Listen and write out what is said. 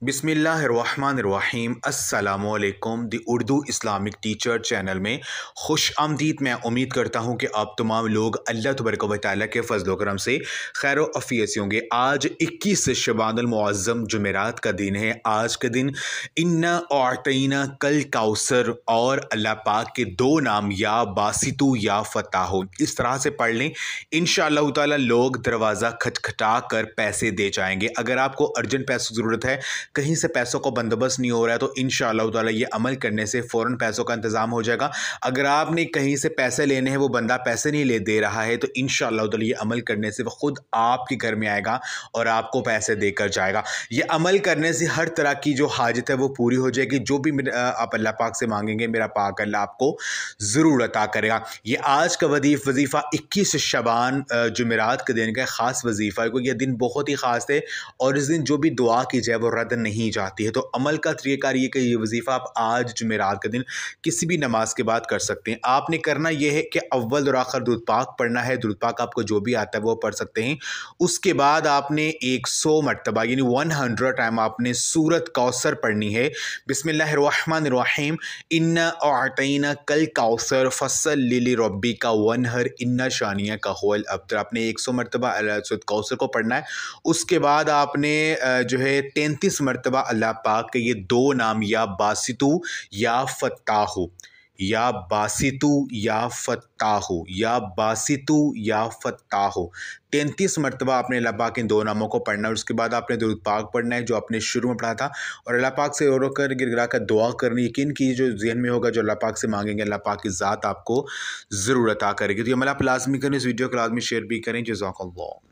बिस्मिल्लाहिर्रहमानिर्रहीम अस्सलामुअलैकुम दी Urdu Islamic teacher channel में खुश आमदीद। मैं उम्मीद करता हूँ कि आप तमाम लोग अल्लाह तबारक व तआला के फजल करम से खैर अफ़ीयत से होंगे। आज 21 शबानुल मुअज़्ज़म जुमेरात का दिन है। आज के दिन इन्ना अअतैना कल कौसर और अल्लाह पाक के दो नाम या बासितु या फ़त्ताहु इस तरह से पढ़ लें। इंशाअल्लाह ताला लोग दरवाज़ा खटखटा कर पैसे दे जाएंगे। अगर आपको अर्जेंट पैसों की ज़रूरत है, कहीं से पैसों का बंदोबस्त नहीं हो रहा है, तो इंशाअल्लाह ताला ये अमल करने से फ़ौरन पैसों का इंतज़ाम हो जाएगा। अगर आपने कहीं से पैसे लेने हैं, वो बंदा पैसे नहीं ले दे रहा है, तो इंशाअल्लाह ताला ये अमल करने से वो खुद आपके घर में आएगा और आपको पैसे देकर जाएगा। ये अमल करने से हर तरह की जो हाजत है वो पूरी हो जाएगी। जो भी आप अल्लाह पाक से मांगेंगे, मेरा पाक अल्लाह आपको ज़रूर अता करेगा। ये आज का वजीफ़ा 21 शबान जुमेरात के दिन का ख़ास वजीफ़ा है, क्योंकि यह दिन बहुत ही ख़ास है और इस दिन जो भी दुआ की जाए वो रद्द नहीं जाती है। तो अमल का तरीक़ाकार ये कि ये वजीफ़ा आप आज जुमेरात के दिन किसी भी नमाज के बाद कर सकते हैं। आपने करना यह है कि अव्वल और आखिर दुरूद पाक पढ़ना है। दुरूद पाक आपको जो भी आता है वो पढ़ सकते हैं। उसके बाद आपने 100 मरतबा यानी 100 टाइम आपने सूरत कौसर पढ़नी है। बिस्मिल्लाहिर्रहमानिर्रहीम इन्ना अअतैना कल कौसर फस्सल्लि लिरब्बिका वन्हर इन्ना शानिया का हुवल अब्तर। आपने 100 मरतबा सूरत कौसर को पढ़ना है। उसके बाद आपने जो है 33 मरतबा अल्लाह पाक के ये दो नाम या बासितु या फ़त्ताहु या बासितु या फ़त्ताहु या बासितु या फ़त्ताहु 33 मरतबा आपने अल्लाह पाक के इन दो नामों को पढ़ना है। उसके बाद आपने दुरूद पाक पढ़ना है जो आपने शुरू में पढ़ा था, और अल्लाह पाक से रो कर गिड़गिड़ा कर दुआ करनी। यकीन की जो जहन में होगा, जो अल्लाह पाक से मांगेंगे अल्लाह पाक की ज़ात आपको ज़रूर अता करेगी। तो ये अमल आप लाजमी करें। इस वीडियो को लाजमी शेयर भी करें। जज़ाकल्लाह।